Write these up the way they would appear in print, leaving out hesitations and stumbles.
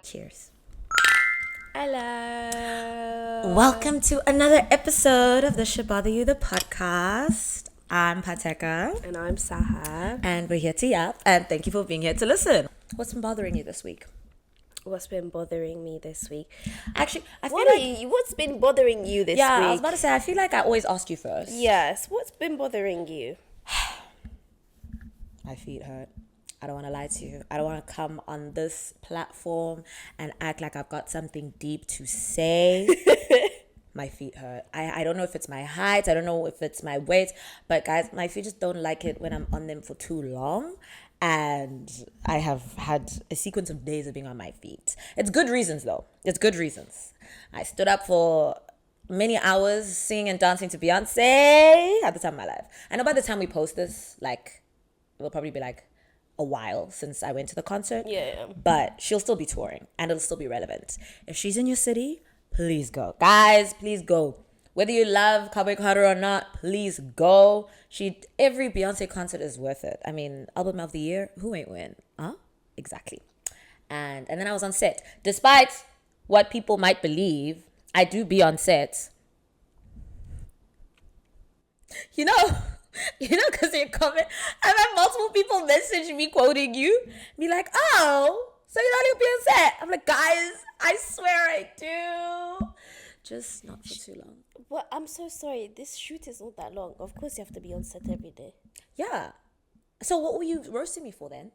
Cheers. Hello. Welcome to another episode of the Should Bother You, the podcast. I'm Pateka. And I'm Sahar. And we're here to yap. And thank you for being here to listen. What's been bothering you this week? What's been bothering me this week? Actually, I feel What's been bothering you this week? Yeah, I was about to say, I feel like I always ask you first. Yes. What's been bothering you? My feet hurt. I don't want to lie to you. I don't want to come on this platform and act like I've got something deep to say. My feet hurt. I don't know if it's my height. I don't know if it's my weight. But guys, my feet just don't like it when I'm on them for too long. And I have had a sequence of days of being on my feet. It's good reasons though. It's good reasons. I stood up for many hours singing and dancing to Beyonce at the time of my life. I know by the time we post this, like, it'll probably be like a while since I went to the concert. Yeah. But she'll still be touring and it'll still be relevant. If she's in your city, please go. Guys, please go. Whether you love Cowboy Carter or not, please go. Every Beyonce concert is worth it. I mean, album of the year, who ain't win? Huh? Exactly. And then I was on set. Despite what people might believe, I do be on set. You know, because you comment, I've had multiple people message me quoting you, be like, oh, so you don't be on set. I'm like, guys, I swear I do. Just not for too long. Well, I'm so sorry. This shoot is not that long. Of course you have to be on set every day. Yeah. So what were you roasting me for then?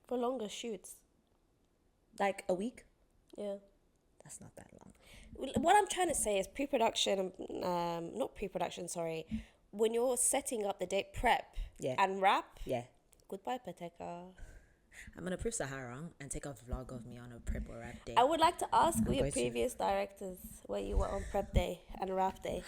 For longer shoots. Like a week? Yeah. That's not that long. What I'm trying to say is not pre-production, sorry. When you're setting up the date, prep and wrap. Yeah. Goodbye, Pateka. I'm going to prove Sahar wrong and take a vlog of me on a prep or wrap day. I would like to ask your previous directors where you were on prep day and wrap day.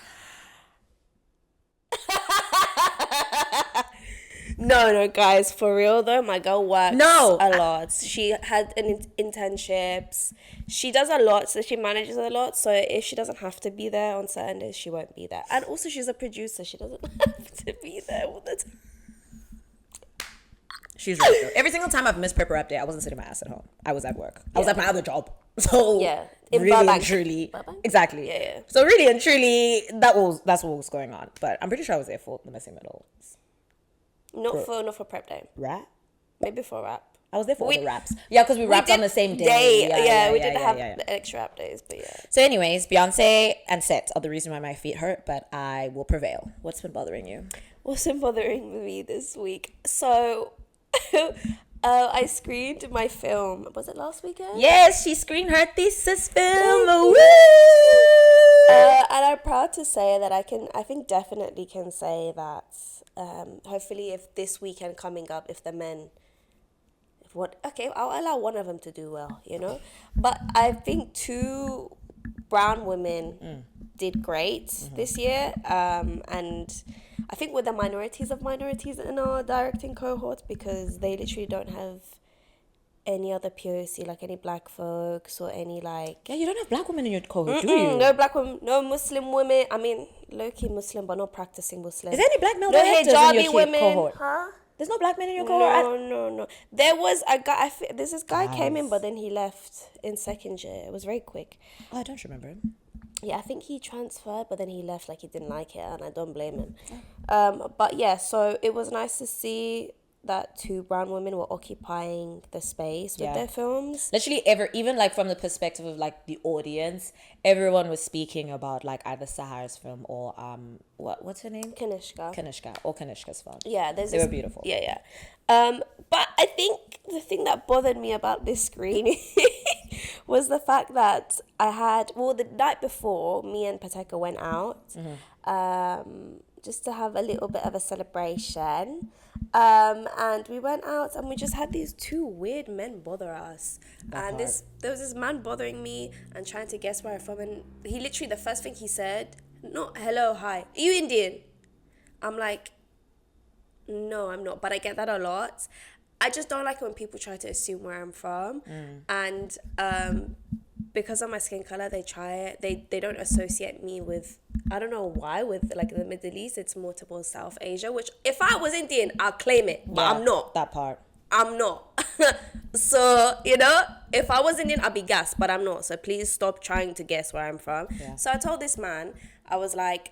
No, guys, for real though, my girl works a lot. She had internships. She does a lot, so she manages a lot. So if she doesn't have to be there on certain days, she won't be there. And also, she's a producer. She doesn't have to be there all the time. She's right though. Every single time I've missed prep or up day, I wasn't sitting my ass at home. I was at work. I was at my other job. So in really Burbank. and truly, Burbank? exactly. Yeah. So really and truly, that's what was going on. But I'm pretty sure I was there for the missing middle. Not for prep day. Rap? Maybe for wrap. I was there for all the raps. Yeah, because we wrapped on the same day. We did have the extra rap days, but yeah. So anyways, Beyonce and set are the reason why my feet hurt, but I will prevail. What's been bothering you? What's been bothering me this week? So, I screened my film. Was it last weekend? Yes, she screened her thesis film. Woo! And I'm proud to say that I think definitely can say that hopefully if this weekend coming up, I'll allow one of them to do well, But I think two brown women did great this year. And I think we're the minorities in our directing cohort because they literally don't have any other POC, like any black folks or any like... Yeah, you don't have black women in your cohort, do you? No black women, no Muslim women. I mean, low-key Muslim, but not practicing Muslim. Is there any black male no directors in your women, cohort? Huh? There's no black men in your cohort? No. There was a guy, this guy came in, but then he left in second year. It was very quick. Oh, I don't remember him. Yeah, I think he transferred, but then he left like he didn't like it, and I don't blame him. But yeah, so it was nice to see that two brown women were occupying the space with their films. Literally even like from the perspective of like the audience, everyone was speaking about like either Sahar's film or what's her name? Kanishka or Kanishka's film. Yeah, they were beautiful. Yeah. But I think the thing that bothered me about this screening was the fact that the night before, me and Pateka went out just to have a little bit of a celebration. And we went out and we just had these two weird men bother us. There was this man bothering me and trying to guess where I'm from. And he literally, the first thing he said, not hello, hi, are you Indian? I'm like, no, I'm not. But I get that a lot. I just don't like it when people try to assume where I'm from. And because of my skin color, they try it. They don't associate me with, I don't know why, with like the Middle East. It's more towards South Asia, which if I was Indian, I'll claim it, but I'm not. That part. I'm not. So, if I was Indian, I'd be gassed, but I'm not. So please stop trying to guess where I'm from. Yeah. So I told this man, I was like,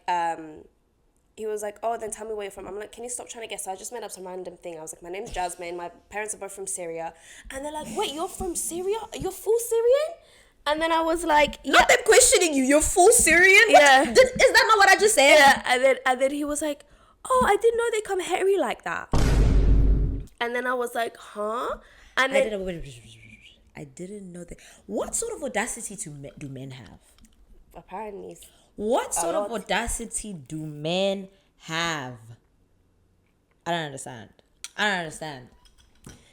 he was like, oh, then tell me where you're from. I'm like, can you stop trying to guess? So I just made up some random thing. I was like, my name's Jasmine. My parents are both from Syria. And they're like, wait, you're from Syria? You're full Syrian? And then I was like, yeah. Not them questioning you. You're full Syrian? Yeah. Is that not what I just said? Yeah. And then he was like, oh, I didn't know they come hairy like that. And then I was like, huh? And then I didn't know that. What sort of audacity do men have? apparently, What sort of audacity do men have? I don't understand.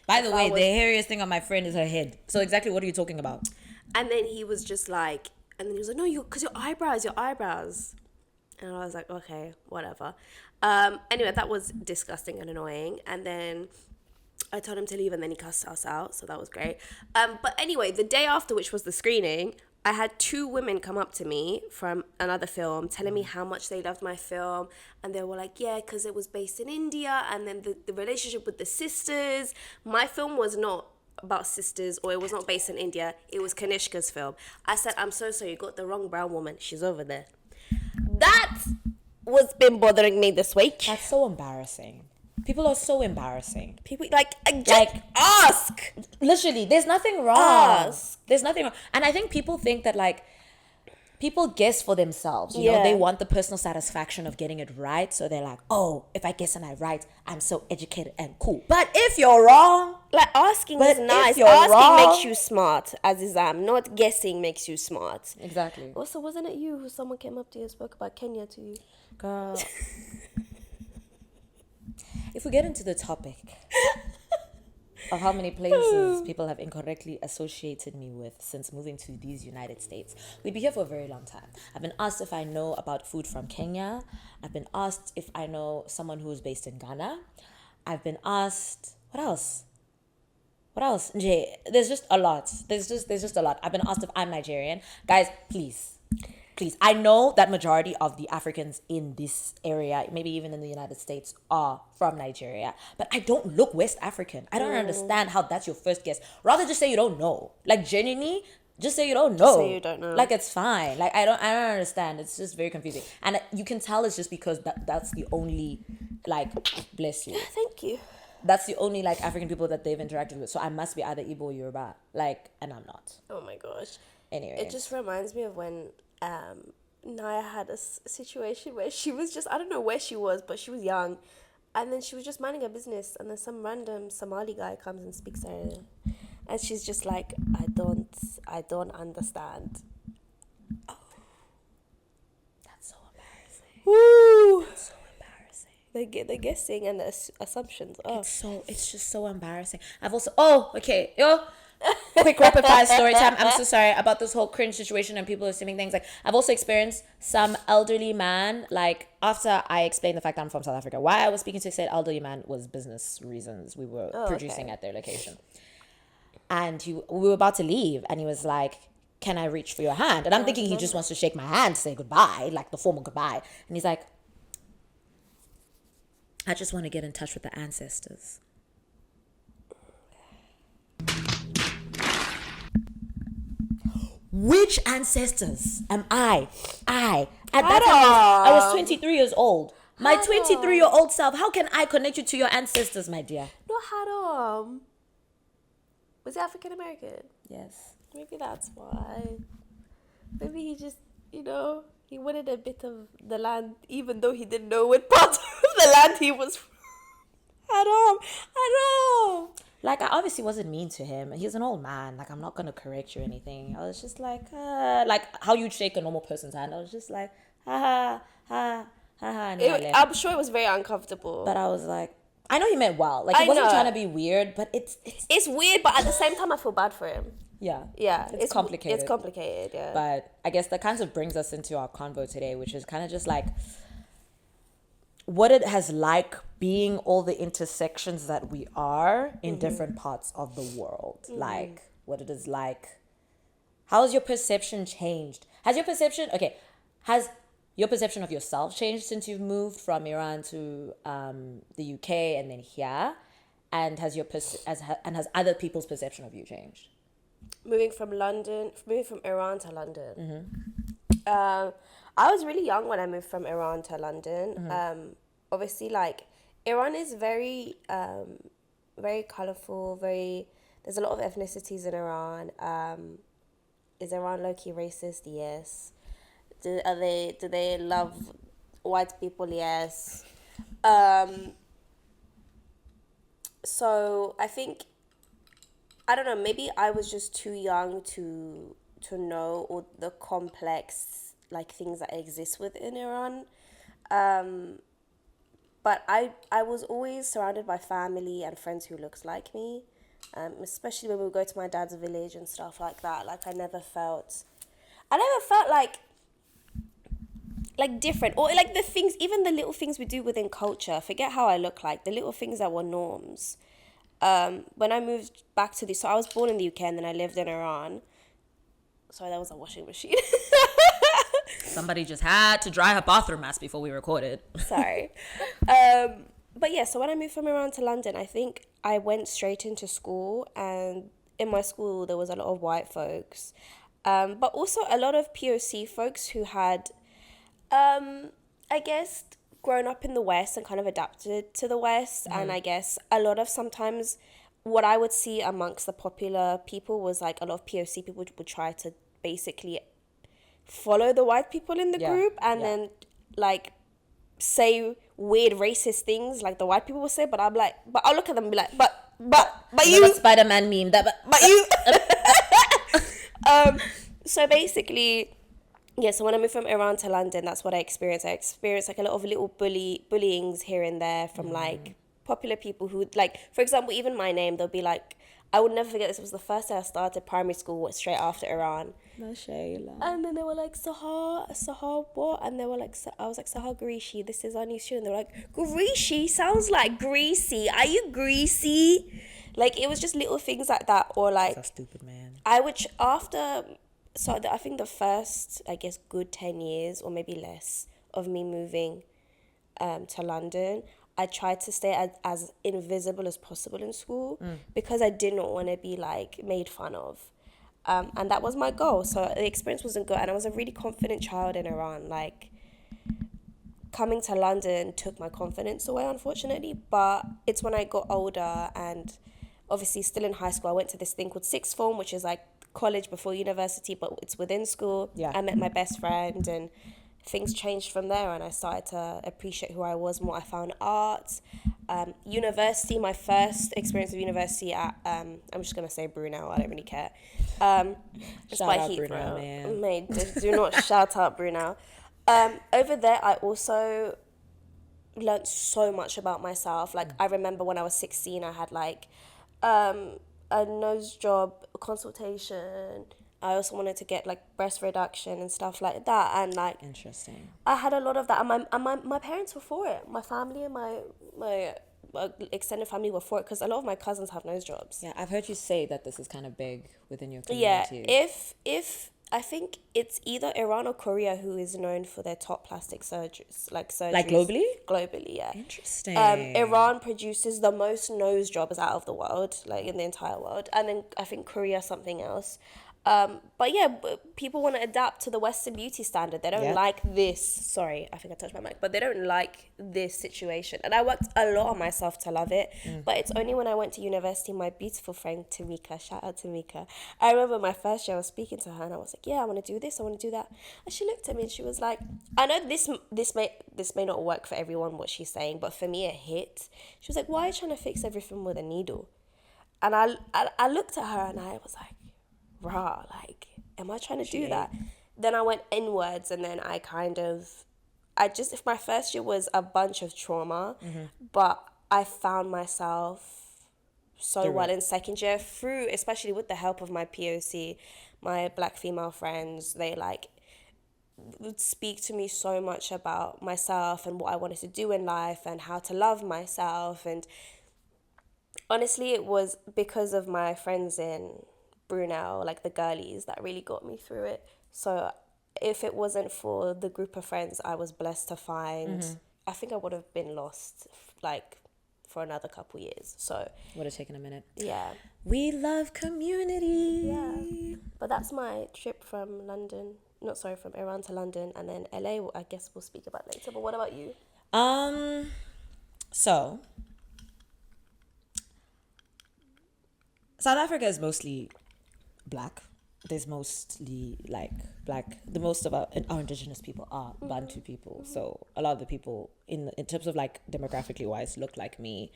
By the way, the hairiest thing on my friend is her head. So exactly what are you talking about? and then he was just like, and then he was like, no, because your eyebrows. And I was like, okay, whatever. Anyway, that was disgusting and annoying. And then I told him to leave, and then he cussed us out, so that was great. But anyway, the day after, which was the screening, I had 2 women come up to me from another film telling me how much they loved my film. And they were like, yeah, because it was based in India. And then the relationship with the sisters. My film was not about sisters, or it was not based in India. It was Kanishka's film. I said, I'm so sorry, you got the wrong brown woman. She's over there. That was been bothering me this week. That's so embarrassing. People are so embarrassing. People just ask. Literally, there's nothing wrong. Ask. There's nothing wrong. And I think people think that people guess for themselves. You know, Yeah. they want the personal satisfaction of getting it right. So they're like, oh, if I guess and I right, I'm so educated and cool. But if you're wrong, Asking But is if nice. you're Asking wrong- makes you smart, not guessing makes you smart. exactly. Also, wasn't it you who someone came up to you and spoke about Kenya to you? Girl. If we get into the topic of how many places people have incorrectly associated me with since moving to these United States, we'd be here for a very long time. I've been asked if I know about food from Kenya. I've been asked if I know someone who's based in Ghana. I've been asked, what else? Jay, there's just a lot. There's just a lot. I've been asked if I'm Nigerian. Guys, please. I know that majority of the Africans in this area, maybe even in the United States, are from Nigeria. But I don't look West African. I don't understand how that's your first guess. Rather just say you don't know. Genuinely, just say you don't know. say you don't know. It's fine. I don't understand. It's just very confusing. And you can tell it's just because that's the only, bless you. Thank you. That's the only African people that they've interacted with. So I must be either Igbo or Yoruba. And I'm not. Oh my gosh. Anyway. It just reminds me of when Naya had a situation where she was just, I don't know where she was, but she was young. And then she was just minding her business. And then some random Somali guy comes and speaks to her. And she's just like, I don't understand. Oh. That's so embarrassing. Woo! That's so embarrassing. They're guessing and the assumptions. Oh. It's just so embarrassing. I've also, okay, quick rapid fire story time. I'm so sorry about this whole cringe situation and people assuming things. I've also experienced some elderly man, after I explained the fact that I'm from South Africa, why I was speaking to said elderly man was business reasons. We were producing at their location. And we were about to leave and he was like, can I reach for your hand? And I'm thinking he just wants to shake my hand to say goodbye, the formal goodbye. And he's like, I just want to get in touch with the ancestors. Which ancestors am I? At that time, I was 23 years old. My 23-year-old self, how can I connect you to your ancestors, my dear? No, Haram. Was he African American? Yes. Maybe that's why. Maybe he just, he wanted a bit of the land, even though he didn't know what part of the land he was from. Haram. I obviously wasn't mean to him. He's an old man. I'm not going to correct you or anything. I was just how you shake a normal person's hand. I was just like, ha, ha, ha, ha. I'm sure it was very uncomfortable. But I was like, I know he meant well. He wasn't trying to be weird, but it's weird, but at the same time, I feel bad for him. Yeah. Yeah. It's complicated. It's complicated, yeah. But I guess that kind of brings us into our convo today, which is kind of just what it has being all the intersections that we are in different parts of the world. What it is how has your perception changed? Has your perception of yourself changed since you've moved from Iran to the UK and then here? and has has other people's perception of you changed? Moving from Iran to London. I was really young when I moved from Iran to London. Obviously, like, Iran is very, very colorful. There's a lot of ethnicities in Iran. Is Iran low-key racist? Yes. Do they love white people? Yes. So I think, I don't know, maybe I was just too young to know all the complex, like, things that exist within Iran. But I was always surrounded by family and friends who looks like me, especially when we would go to my dad's village and stuff like that. Like, I never felt like different, or like the things, even the little things we do within culture. Forget how I look like, the little things that were norms. When I moved back to so I was born in the UK and then I lived in Iran. Sorry, that was a washing machine. Somebody just had to dry her bathroom mess before we recorded. Sorry. But yeah, so when I moved from Iran to London, I think I went straight into school, and in my school there was a lot of white folks, but also a lot of POC folks who had, I guess, grown up in the West and kind of adapted to the West. And I guess a lot of sometimes what I would see amongst the popular people was like a lot of POC people would try to basically follow the white people in the group and then like say weird racist things like the white people will say, but I'm like, but I'll look at them and be like, but you Spider-Man meme that, but you. So basically, yeah, so when I moved from Iran to London, that's what I experienced. I experienced like a lot of little bullyings here and there from like popular people who, like, for example, even my name, they'll be like, I would never forget this. It was the first day I started primary school, straight after Iran. And then they were like, Sahar, what? And they were like, I was like, Sahar Garishi, this is our new student. They were like, Garishi sounds like greasy. Are you greasy? Like, it was just little things like that. Or like, that's stupid, man. I think the first, I guess, good 10 years or maybe less of me moving to London, I tried to stay as invisible as possible in school because I did not want to be like made fun of. And that was my goal. So the experience wasn't good. And I was a really confident child in Iran. Like, coming to London took my confidence away, unfortunately. But it's when I got older and obviously still in high school, I went to this thing called sixth form, which is like college before university, but it's within school. Yeah. I met my best friend and things changed from there, and I started to appreciate who I was more. I found art. University, my first experience of university at, I'm just going to say Brunel, I don't really care. It's shout by out Heathrow. Brunel, man. Mate, do not shout out Brunel. Over there, I also learned so much about myself. Like, I remember when I was 16, I had like a nose job consultation. I also wanted to get like breast reduction and stuff like that, and like, interesting. I had a lot of that, and my parents were for it. My family and my extended family were for it because a lot of my cousins have nose jobs. Yeah, I've heard you say that this is kind of big within your Yeah, community. if I think it's either Iran or Korea who is known for their top plastic surgeries, like globally. Globally, yeah. Interesting. Iran produces the most nose jobs out of the world, like in the entire world, and then I think Korea something else. But yeah, people want to adapt to the Western beauty standard. They don't like this. Sorry, I think I touched my mic. But they don't like this situation. And I worked a lot on myself to love it. But it's only when I went to university, my beautiful friend Tamika, shout out Tamika. I remember my first year I was speaking to her and I was like, yeah, I want to do this, I want to do that. And she looked at me and she was like, I know this may not work for everyone, what she's saying, but for me it hit. She was like, why are you trying to fix everything with a needle? And I looked at her and I was like, rah, like, am I trying to do that? Then I went inwards, and then if my first year was a bunch of trauma, but I found myself so well in second year through, especially with the help of my POC, my black female friends. They like would speak to me so much about myself and what I wanted to do in life and how to love myself. And honestly, it was because of my friends in Brunel, like the girlies, that really got me through it. So if it wasn't for the group of friends I was blessed to find, I think I would have been lost like for another couple years. So Would have taken a minute. yeah. We love community. Yeah. But that's my trip from London. Not sorry, from Iran to London, and then LA. I guess we'll speak about later. But what about you? So South Africa is mostly black. There's mostly like black. The most of our indigenous people are Bantu people. So a lot of the people in terms of like demographically wise look like me.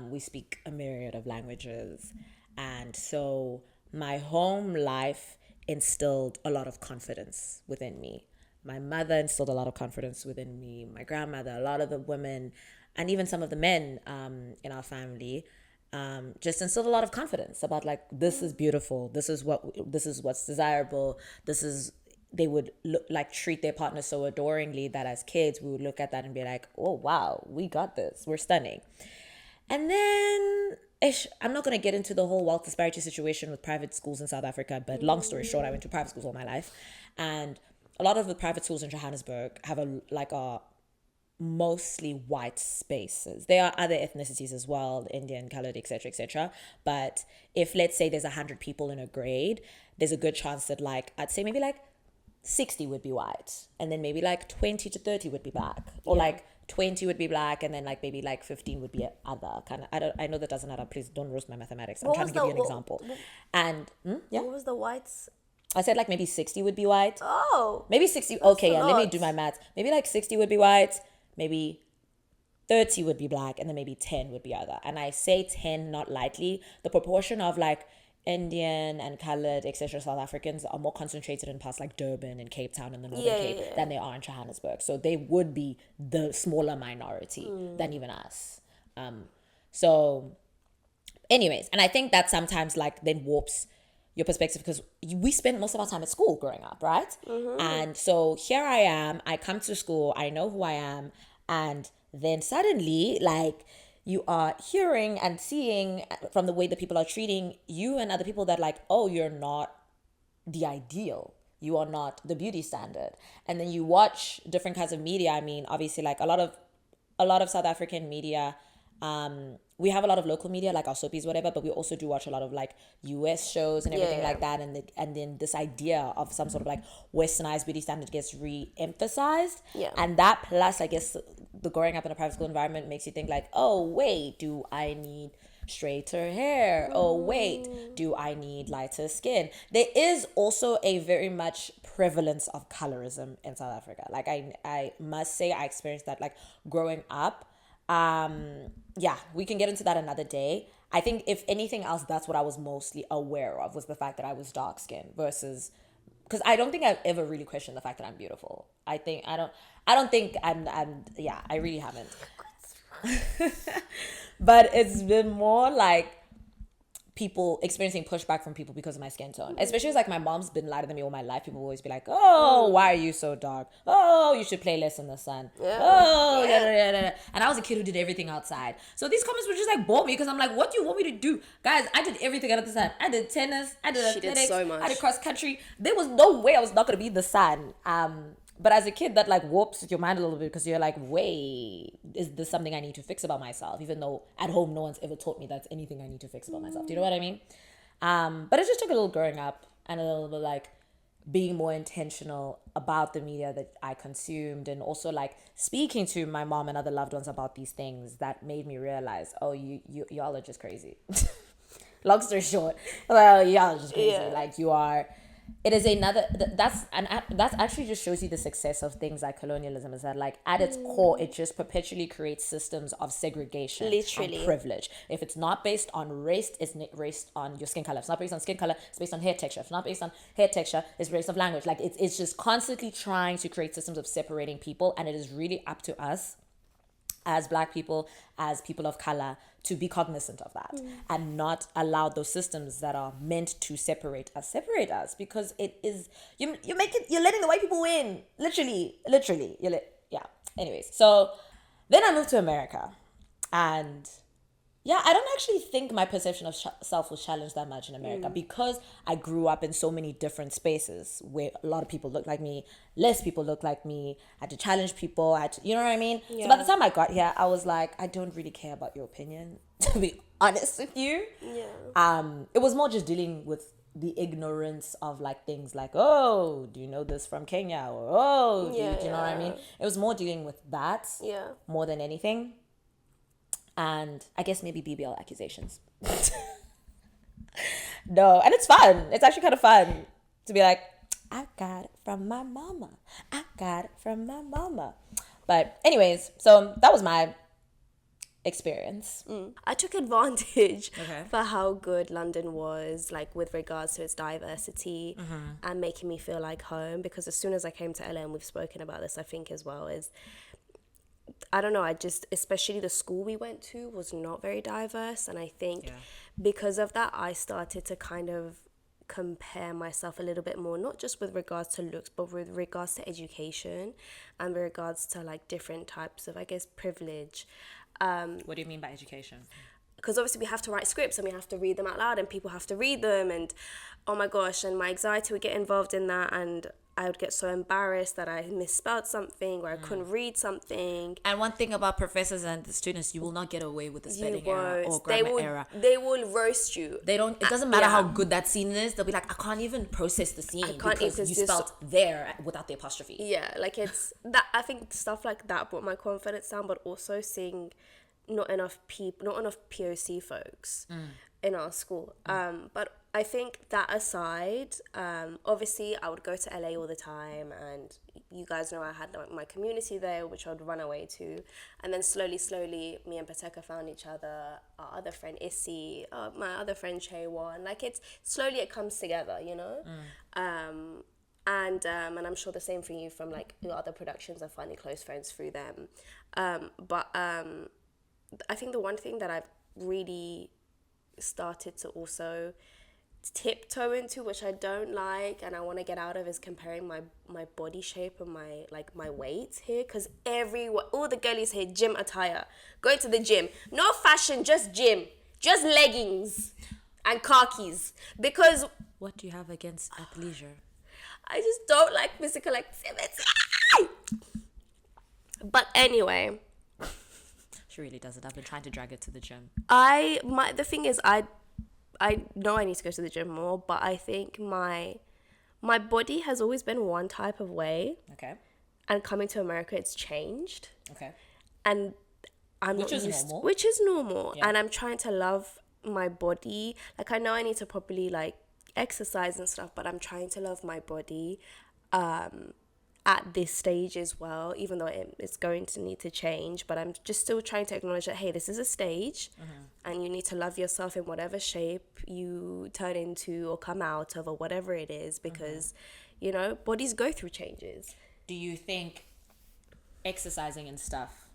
We speak a myriad of languages, and so my home life instilled a lot of confidence within me. My mother instilled a lot of confidence within me. My grandmother, a lot of the women, and even some of the men in our family just instilled a lot of confidence about like, this is beautiful, this is what's desirable, this is, they would look like treat their partner so adoringly that as kids we would look at that and be like, oh wow, we got this, we're stunning. And then I'm not going to get into the whole wealth disparity situation with private schools in South Africa, but long story short, I went to private schools all my life, and a lot of the private schools in Johannesburg have a mostly white spaces. There are other ethnicities as well, Indian, colored, etc., etc. But if, let's say, there's 100 people in a grade, there's a good chance that, like, I'd say maybe like 60 would be white, and then maybe like 20 to 30 would be black, or like 20 would be black, and then like maybe like 15 would be other kind of. I know that doesn't add up. Please don't roast my mathematics. I'm trying to give you an example. And yeah, What was the whites? I said like maybe 60 would be white. Oh, Maybe 60. Okay, yeah, let me do my math. Maybe like 60 would be white, maybe 30 would be black, and then maybe 10 would be other. And I say 10 not lightly. The proportion of like Indian and colored, etc. South Africans are more concentrated in parts like Durban and Cape Town and the Northern Cape than they are in Johannesburg. So they would be the smaller minority than even us. So anyways, and I think that sometimes like then warps your perspective, because we spend most of our time at school growing up, right? And so here I am, I come to school, I know who I am, and then suddenly like you are hearing and seeing from the way that people are treating you and other people that like, oh, you're not the ideal, you are not the beauty standard. And then you watch different kinds of media. I mean, obviously like a lot of South African media, we have a lot of local media like our soapies, whatever, but we also do watch a lot of like US shows and everything like that, and then this idea of some sort of like westernized beauty standard gets re-emphasized. And that plus I guess the growing up in a private school environment makes you think like, oh wait, do I need straighter hair? Oh wait, do I need lighter skin? There is also a very much prevalence of colorism in South Africa. Like I must say I experienced that like growing up. Yeah, we can get into that another day. I think if anything else, that's what I was mostly aware of, was the fact that I was dark skinned versus, because I don't think I've ever really questioned the fact that I'm beautiful. I don't think yeah, I really haven't. But it's been more like people experiencing pushback from people because of my skin tone, especially as like my mom's been lighter than me all my life. People will always be like, oh, why are you so dark? Oh, you should play less in the sun. Oh, yeah. And I was a kid who did everything outside, so these comments were just like bore me, because I'm like, what do you want me to do? Guys, I did everything under the sun. I did tennis, I did athletics, so much. I did cross country. There was no way I was not going to be in the sun. But as a kid, that like warps your mind a little bit, because you're like, wait, is this something I need to fix about myself? Even though at home, no one's ever taught me that's anything I need to fix about myself. Do you know what I mean? But it just took a little growing up and a little bit like being more intentional about the media that I consumed, and also like speaking to my mom and other loved ones about these things that made me realize, oh, y'all are just crazy. Long story short, well, y'all are just crazy. Like you are. It is another, that's actually just shows you the success of things like colonialism, is that like at its core, it just perpetually creates systems of segregation and privilege. If it's not based on race, it's based on your skin color. If it's not based on skin color, it's based on hair texture. If it's not based on hair texture, it's based on language. Like it's just constantly trying to create systems of separating people, and it is really up to us as Black people, as people of color, to be cognizant of that and not allow those systems that are meant to separate us, because it is, you're letting the white people win, literally. Anyways, so then I moved to America, and Yeah, I don't actually think my perception of self was challenged that much in America because I grew up in so many different spaces where a lot of people look like me, less people look like me. I had to challenge people. I had to, you know what I mean? So by the Yeah. time I got here, I was like, I don't really care about your opinion, to be honest with you. Yeah. It was more just dealing with the ignorance of like things like, oh, do you know this from Kenya? Or oh, Yeah, do you know what I mean? yeah. It was more dealing with that Yeah. more than anything. And I guess maybe BBL accusations. No, and it's fun. It's actually kind of fun to be like, I got it from my mama. I got it from my mama. But anyways, so that was my experience. I took advantage Okay. for how good London was, like with regards to its diversity and making me feel like home. Because as soon as I came to LA, and we've spoken about this, I think as well, is I don't know, I just, especially the school we went to was not very diverse. And I think Yeah. because of that, I started to kind of compare myself a little bit more, not just with regards to looks, but with regards to education and with regards to like different types of, I guess, privilege. What do you mean by education? Because obviously we have to write scripts and we have to read them out loud and people have to read them, and oh my gosh, and my anxiety would get involved in that, and I would get so embarrassed that I misspelled something or I couldn't read something. And one thing about professors and the students, you will not get away with the spelling error or They grammar will, error. they will roast you. They don't. It doesn't matter Yeah. how good that scene is. They'll be like, I can't even process the scene because you because this- spelled there without the apostrophe. Yeah, like it's that. I think stuff like that brought my confidence down, but also seeing not enough POC folks in our school. But I think that aside, obviously I would go to LA all the time, and you guys know I had like my community there, which I would run away to, and then slowly, me and Pateka found each other. Our other friend Issy, my other friend Chaywan. Like it's slowly it comes together, you know. And I'm sure the same for you from like your other productions and finding close friends through them. But I think the one thing that I've really started to also tiptoe into, which I don't like and I want to get out of, is comparing my body shape and my weight here, because all the girlies here, gym attire, going to the gym, no fashion, just gym, just leggings and khakis, because What do you have against athleisure? I just don't like physical activity. But anyway, She really doesn't. I've been trying to drag her to the gym. the thing is, I know I need to go to the gym more, but I think my body has always been one type of way, Okay. and coming to America, it's changed, Okay. and Which is normal. which is normal, Yeah. and I'm trying to love my body. Like I know I need to properly like exercise and stuff, but I'm trying to love my body at this stage as well, even though it's going to need to change. But I'm just still trying to acknowledge that, hey, this is a stage, and you need to love yourself in whatever shape you turn into or come out of or whatever it is, because you know, bodies go through changes. Do you think exercising and stuff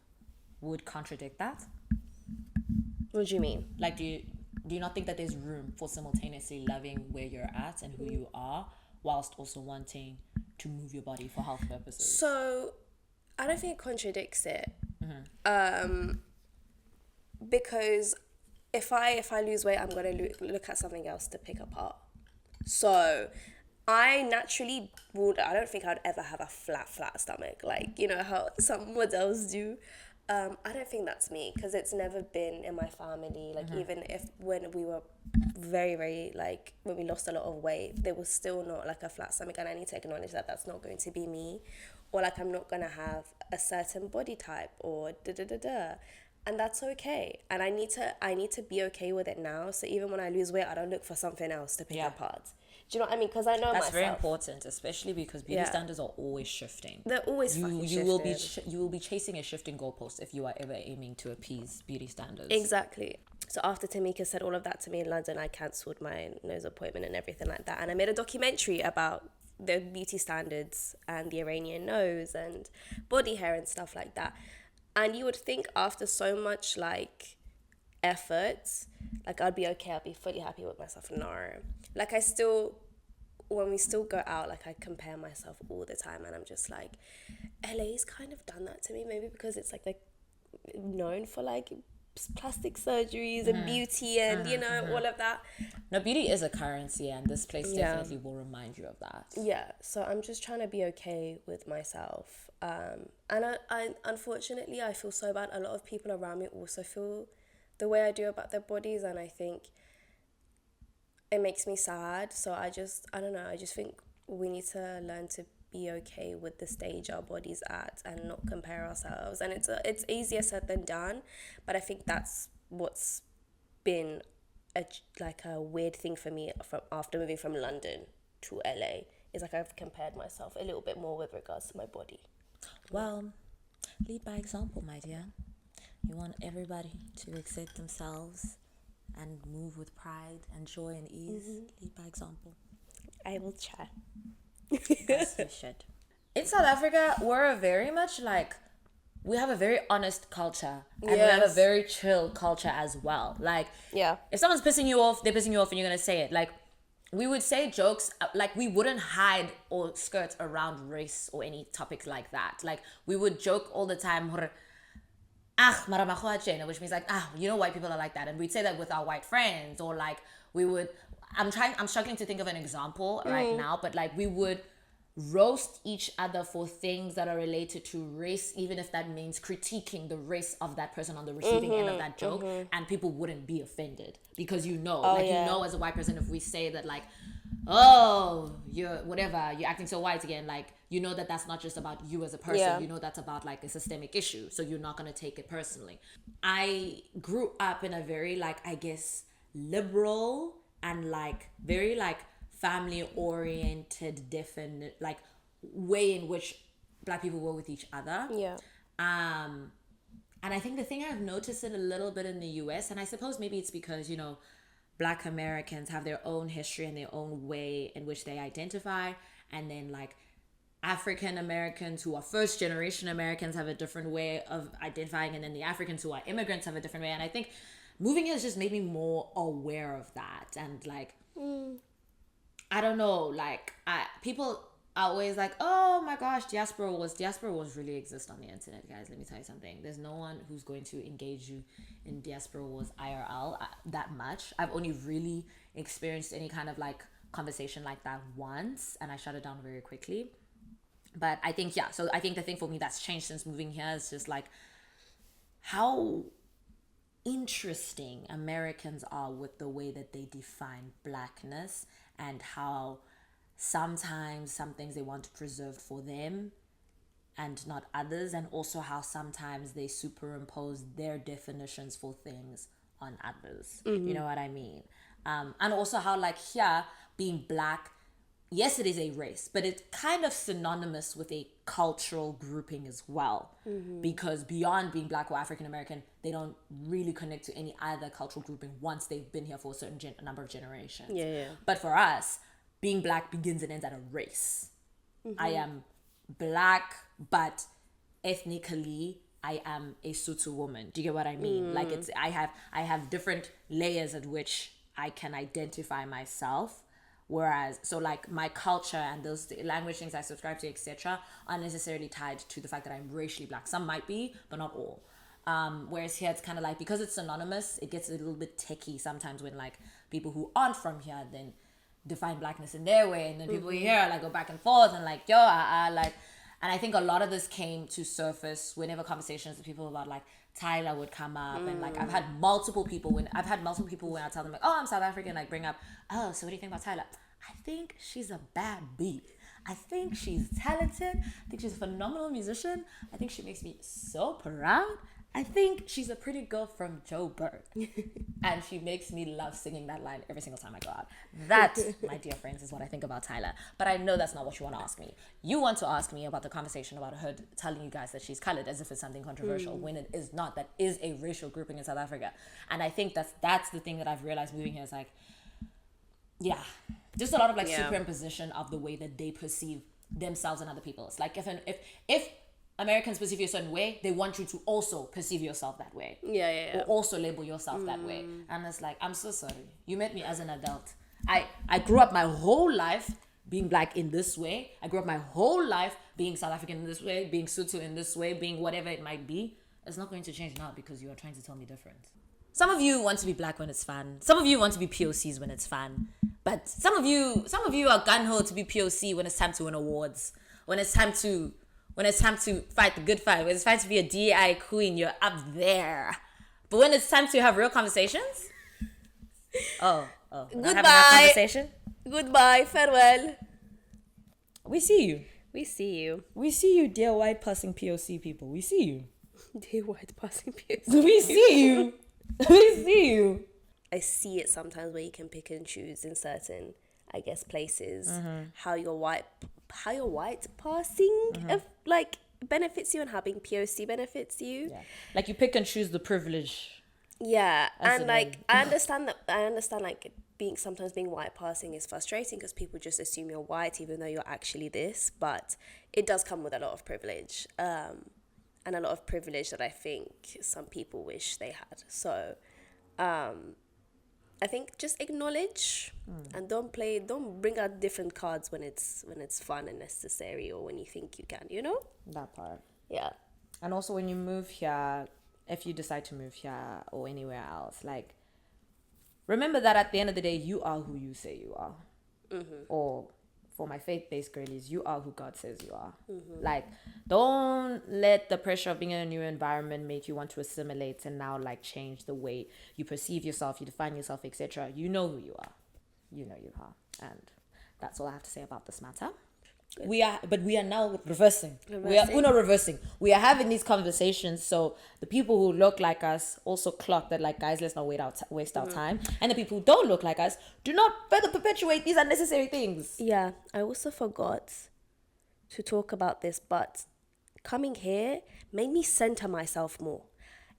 would contradict that? What do you mean? Like, do you not think that there's room for simultaneously loving where you're at and who you are, whilst also wanting to move your body for health purposes? So I don't think it contradicts it, because if I lose weight, I'm gonna look at something else to pick apart. So I naturally would. I don't think I'd ever have a flat stomach, like you know how some models do. I don't think that's me, because it's never been in my family. Like even if when we were very, very like when we lost a lot of weight, there was still not like a flat stomach, and I need to acknowledge that that's not going to be me, or like I'm not gonna have a certain body type or and that's okay. And I need to be okay with it now. So even when I lose weight, I don't look for something else to pick apart. Do you know what I mean? Because I know That's myself. very important, especially because beauty standards are always shifting. They're always fucking shifting. You will be chasing a shifting goalpost if you are ever aiming to appease beauty standards. Exactly. So after Tamika said all of that to me in London, I cancelled my nose appointment and everything like that. And I made a documentary about the beauty standards and the Iranian nose and body hair and stuff like that. And you would think after so much like effort, like I'd be okay, I'd be fully happy with myself. No. Like when we still go out, like I compare myself all the time, and I'm just like, LA's kind of done that to me, maybe because it's like known for like plastic surgeries and beauty and all of that. No, beauty is a currency, and this place definitely will remind you of that. Yeah, so I'm just trying to be okay with myself. And I unfortunately, I feel so bad. A lot of people around me also feel the way I do about their bodies, and I think it makes me sad. So I don't know, I just think we need to learn to be okay with the stage our body's at and not compare ourselves. And it's easier said than done, but I think that's what's been a weird thing for me from after moving from London to LA. Is like I've compared myself a little bit more with regards to my body. Well, lead by example, my dear. You want everybody to accept themselves and move with pride and joy and ease. Lead by example. I will try. Yes, you should. In South Africa, we're very much like, we have a very honest culture, and we have a very chill culture as well. Like, if someone's pissing you off, they're pissing you off, and you're gonna say it. Like, we would say jokes, like we wouldn't hide or skirt around race or any topic like that. Like, we would joke all the time, which means like, you know, white people are like that. And we'd say that with our white friends, or like we would, I'm struggling to think of an example right now, but like we would roast each other for things that are related to race, even if that means critiquing the race of that person on the receiving end of that joke, and people wouldn't be offended because you know, you know, as a white person, if we say that like, oh, you're acting so white again, like, you know that that's not just about you as a person, you know that's about like a systemic issue, so you're not going to take it personally. I grew up in a very like, I guess, liberal and like very like family oriented definite like way in which Black people were with each other. And I think the thing I've noticed it a little bit in the US, and I suppose maybe it's because, you know, Black Americans have their own history and their own way in which they identify, and then like African Americans who are first generation Americans have a different way of identifying, and then the Africans who are immigrants have a different way. And I think moving here has just made me more aware of that. And like I don't know, like people are always like, oh my gosh, diaspora wars really exist on the internet, guys. Let me tell you something. There's no one who's going to engage you in diaspora wars IRL that much. I've only really experienced any kind of like conversation like that once, and I shut it down very quickly. But I think, so I think the thing for me that's changed since moving here is just like how interesting Americans are with the way that they define Blackness, and how sometimes some things they want to preserve for them and not others, and also how sometimes they superimpose their definitions for things on others. You know what I mean? And also how like here, being Black, yes, it is a race, but it's kind of synonymous with a cultural grouping as well. Because beyond being Black or African American, they don't really connect to any other cultural grouping once they've been here for a certain number of generations. But for us, being Black begins and ends at a race. I am Black, but ethnically, I am a Sotho woman. Do you get what I mean? Like I have different layers at which I can identify myself. Whereas, so like my culture and those language things I subscribe to, etc., are necessarily tied to the fact that I'm racially Black. Some might be, but not all. Whereas here it's kind of like, because it's synonymous, it gets a little bit techie sometimes when like people who aren't from here then define Blackness in their way, and then people here like go back and forth and like like. And I think a lot of this came to surface whenever conversations with people about like Tyler would come up, and like I've had multiple people when I tell them like, oh, I'm South African, like bring up, oh, so what do you think about Tyler? I think she's a bad bee. I think she's talented. I think she's a phenomenal musician. I think she makes me so proud. I think she's a pretty girl from Joburg. And she makes me love singing that line every single time I go out. That, my dear friends, is what I think about Tyler. But I know that's not what you want to ask me. You want to ask me about the conversation about her telling you guys that she's colored as if it's something controversial, when it is not. That is a racial grouping in South Africa. And I think that's the thing that I've realized moving here is like, just a lot of like superimposition of the way that they perceive themselves and other people. It's like if Americans perceive you a certain way, they want you to also perceive yourself that way. Or also label yourself that way. And it's like, I'm so sorry. You met me as an adult. I grew up my whole life being Black in this way. I grew up my whole life being South African in this way, being Sotho in this way, being whatever it might be. It's not going to change now because you are trying to tell me different. Some of you want to be black when it's fun. Some of you want to be POCs when it's fun. But some of you are gung-ho to be POC when it's time to win awards. When it's time to fight the good fight. When it's time to be a DEI queen, you're up there. But when it's time to have real conversations, we're not having that conversation. Goodbye, farewell. We see you. We see you. We see you, dear white passing POC people. We see you. Dear white passing POC. We see you. We see you. I see it sometimes where you can pick and choose in certain, I guess, places how your white passing like benefits you and how being POC benefits you. Yeah. Like you pick and choose the privilege. Yeah, and like I understand like sometimes being white passing is frustrating because people just assume you're white even though you're actually this, but it does come with a lot of privilege. And a lot of privilege that I think some people wish they had. So, I think just acknowledge and don't bring out different cards when it's fun and necessary or when you think you can, you know? That part. Yeah. And also when you move here, if you decide to move here or anywhere else, like, remember that at the end of the day, you are who you say you are. Or for my faith-based girlies, you are who God says you are. Like, don't let the pressure of being in a new environment make you want to assimilate and now like change the way you perceive yourself, you define yourself, etc. You know who you are. You know you are. And that's all I have to say about this matter. Good. We are now reversing. We're not reversing. We are having these conversations so the people who look like us also clock that, like, guys, let's not waste our time. And the people who don't look like us, do not further perpetuate these unnecessary things. Yeah, I also forgot to talk about this, but coming here made me center myself more.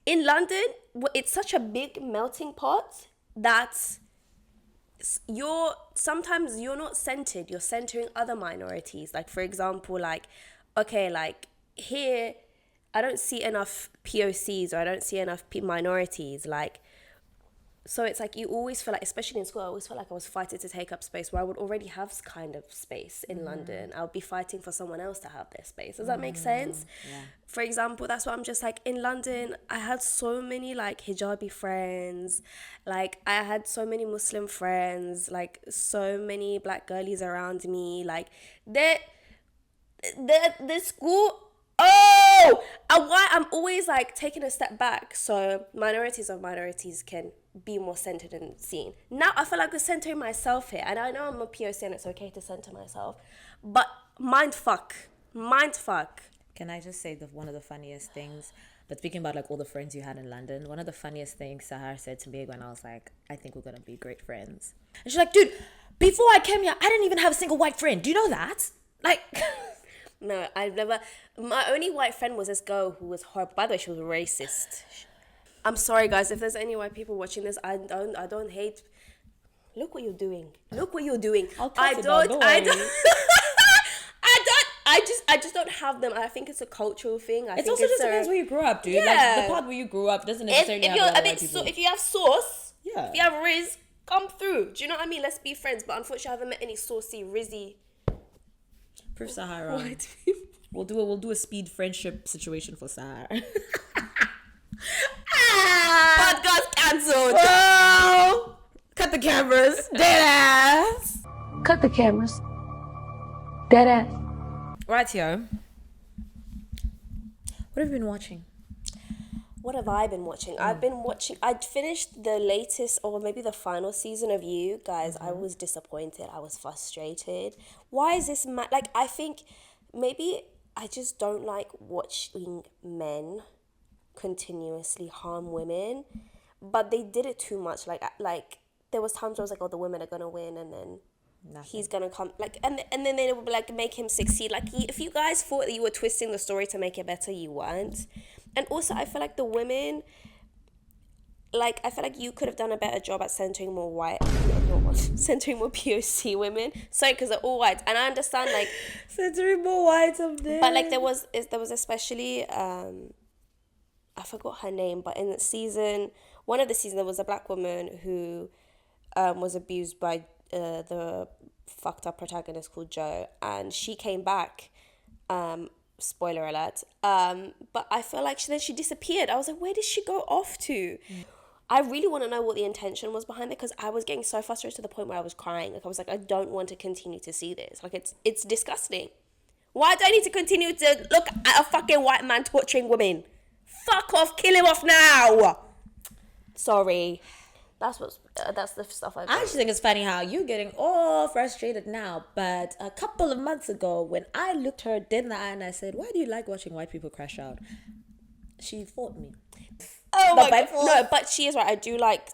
In London, it's such a big melting pot that sometimes you're not centered, you're centering other minorities. Like, for example, like, okay, like here I don't see enough POCs or I don't see enough minorities, like, so it's like you always feel like, especially in school, I always felt like I was fighting to take up space where I would already have kind of space in London. I would be fighting for someone else to have their space. Does that make sense? Yeah. For example, that's why I'm just like, in London, I had so many like hijabi friends, like I had so many Muslim friends, like so many black girlies around me, like the school. Oh, and why I'm always like taking a step back so minorities can be more centered and seen. Now I feel like I'm centering myself here, and I know I'm a POC and it's okay to center myself, but mind fuck. Can I just say one of the funniest things, but speaking about like all the friends you had in London, one of the funniest things Sahar said to me when I was like, I think we're gonna be great friends, and she's like, dude, before I came here I didn't even have a single white friend. Do you know that? Like No, I've never. My only white friend was this girl who was horrible. By the way, she was racist. I'm sorry, guys, if there's any white people watching this. I don't hate. Look what you're doing. I just don't have them. I think it's a cultural thing. It's also just depends where you grew up, dude. Yeah. Like the part where you grew up doesn't necessarily have a lot of white people. If you have sauce, yeah. If you have Riz, come through. Do you know what I mean? Let's be friends. But unfortunately, I haven't met any saucy Rizzy. Proof Sahar. We'll do a speed friendship situation for Sahar. Podcast cancelled. Oh, cut the cameras. Dead ass. Cut the cameras. Dead ass. Right, yo. What have you been watching? What have I been watching? I'd finished the latest or maybe the final season of You. Guys, I was disappointed. I was frustrated. Why is this like, I think maybe I just don't like watching men continuously harm women. But they did it too much. Like there was times where I was like, oh, the women are going to win, and then he's going to come. Like, and then they would like make him succeed. Like, if you guys thought that you were twisting the story to make it better, you weren't. And also, I feel like the women, like, I feel like you could have done a better job at centering more centering more POC women. Sorry, because they're all white. And I understand, like... centering more whites up there. But, like, there was especially, I forgot her name, but in one of the seasons, there was a black woman who was abused by the fucked up protagonist called Joe. And she came back Spoiler alert. But I feel like then she disappeared. I was like, where did she go off to? I really want to know what the intention was behind it, because I was getting so frustrated to the point where I was crying. Like, I was like, I don't want to continue to see this. Like, it's disgusting. Why do I need to continue to look at a fucking white man torturing women? Fuck off, kill him off now. Sorry. That's the stuff I actually think it's funny how you're getting all frustrated now, but a couple of months ago when I looked her dead in the eye and I said, why do you like watching white people crash out? She fought me. Oh my god. No, but she is right. I do like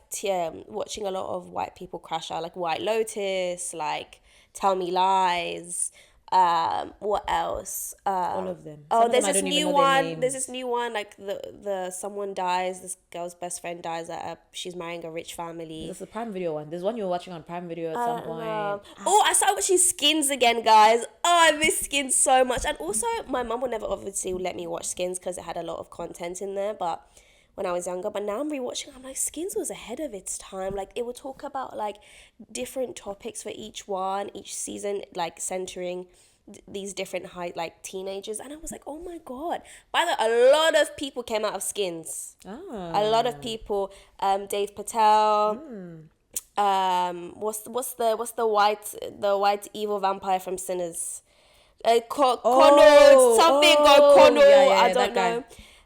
watching a lot of white people crash out, like White Lotus, like Tell Me Lies. What else? All of them. Oh, there's this new one. There's this new one. Like the someone dies. This girl's best friend dies. She's marrying a rich family. This is the Prime Video one. There's one you were watching on Prime Video at some point. Oh, I started watching Skins again, guys. Oh, I miss Skins so much. And also, my mum would never obviously let me watch Skins because it had a lot of content in there. But when I was younger, but now I'm rewatching, I'm like, Skins was ahead of its time. Like, it would talk about like different topics for each season, like centering these different like teenagers. And I was like, oh my god. By the way, a lot of people came out of Skins. A lot of people. Dave Patel. What's the white evil vampire from Sinners? Connor something or Connor. I don't know.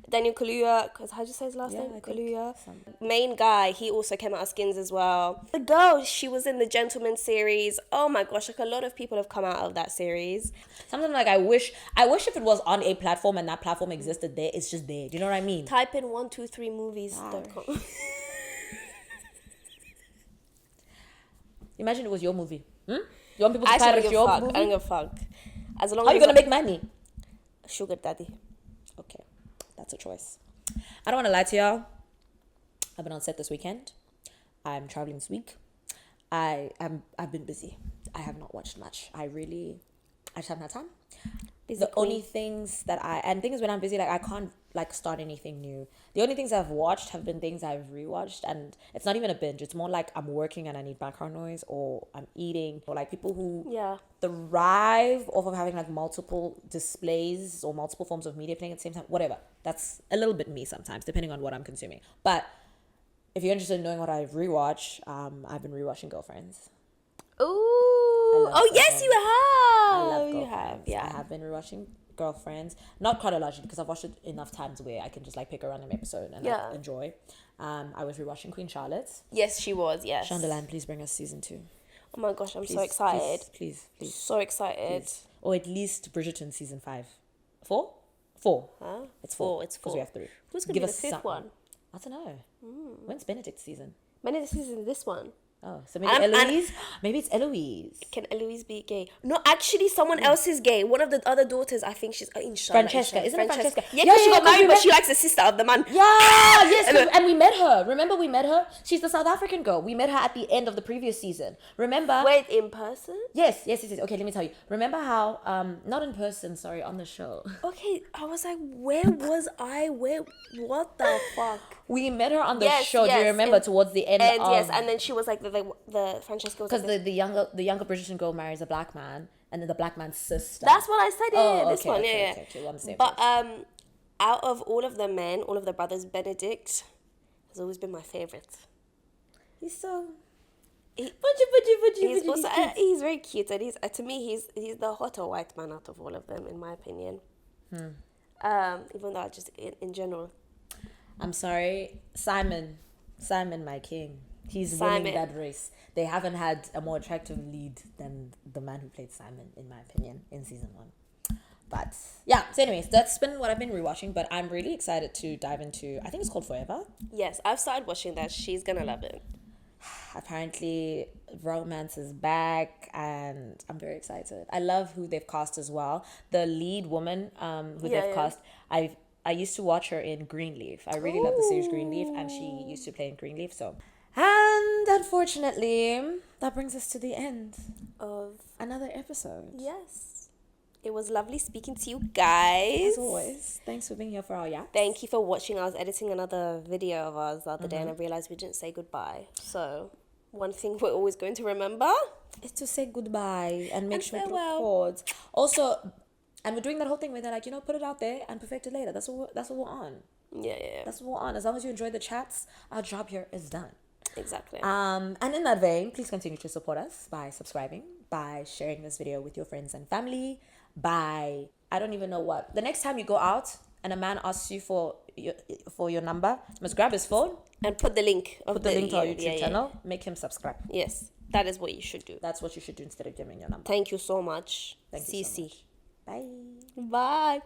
Daniel Kaluuya, because how do you say his last name? Kaluuya. Main guy, he also came out of Skins as well. The girl, she was in the Gentleman series. Oh my gosh, like a lot of people have come out of that series. Something like I wish if it was on a platform and that platform existed there, it's just there. Do you know what I mean? Type in 123movies.com. Imagine it was your movie. You want people to pirate your movie? I don't give a fuck. As long How are you gonna make money? Sugar daddy. Okay. That's a choice. I don't want to lie to y'all. I've been on set this weekend. I'm traveling this week. I've been busy. I have not watched much. I just haven't had time. Only things that when I'm busy, like I can't like start anything new. The only things I've watched have been things I've rewatched, and it's not even a binge. It's more like I'm working and I need background noise, or I'm eating, or like people who thrive off of having like multiple displays or multiple forms of media playing at the same time. Whatever. That's a little bit me sometimes, depending on what I'm consuming. But if you're interested in knowing what I've rewatched, I've been rewatching Girlfriends. Ooh. Oh, yes, you have. I love You have, yeah. I have been rewatching Girlfriends, not chronologically because I've watched it enough times where I can just like pick a random episode and like, enjoy. I was rewatching Queen Charlotte. Yes, she was. Yes. Shondaland, please bring us season 2. Oh my gosh, I'm so excited. Please. So excited. Please. Or at least Bridgerton season 5. 4? 4. Huh? It's 4. It's 4. Because we have 3. Who's gonna be the fifth one? I don't know. When's Benedict's season? Benedict's season is this one. Oh, so maybe Eloise? Maybe it's Eloise. Can Eloise be gay? No, actually, someone else is gay. One of the other daughters, I think she's Francesca. Isn't it Francesca? Yeah, she got married, but she likes the sister of the man. Yeah, yes. And we met her. Remember we met her? She's the South African girl. We met her at the end of the previous season. Remember? Wait, in person? Yes. Okay, let me tell you. Remember how, not in person, sorry, on the show. Okay, I was like, where was I? What the fuck? We met her on the show. Do you remember? Towards the end of... Yes, and then she was like, the Francesca was because the younger Bridgerton girl marries a black man, and then the black man's sister. That's what I said. This one. Okay, we're on the same but page. Out of all of the men, all of the brothers, Benedict has always been my favorite. He's so. He's very cute, and to me he's the hotter white man out of all of them, in my opinion. Even though I just in general. I'm sorry, Simon, my king. He's winning that race. They haven't had a more attractive lead than the man who played Simon, in my opinion, in season 1. But yeah, so anyways, that's been what I've been rewatching, but I'm really excited to dive into, I think it's called Forever. Yes, I've started watching that. She's gonna love it. Apparently romance is back and I'm very excited. I love who they've cast as well. The lead woman who they've cast, I used to watch her in Greenleaf. I really love the series Greenleaf, and she used to play in Greenleaf. So, and unfortunately, that brings us to the end of another episode. Yes. It was lovely speaking to you guys. As always. Thanks for being here for our yaps. Thank you for watching. I was editing another video of ours the other day and I realized we didn't say goodbye. So, one thing we're always going to remember is to say goodbye and make sure to record. Also, And we're doing that whole thing where they're like, put it out there and perfect it later. That's what we're on. Yeah. That's what we're on. As long as you enjoy the chats, our job here is done. Exactly. And in that vein, please continue to support us by subscribing, by sharing this video with your friends and family, by, I don't even know what. The next time you go out and a man asks you for your number, you must grab his phone and put the link to our YouTube channel. Make him subscribe. Yes, that is what you should do. That's what you should do instead of giving your number. Thank you so much. Thank you so much. Bye. Bye.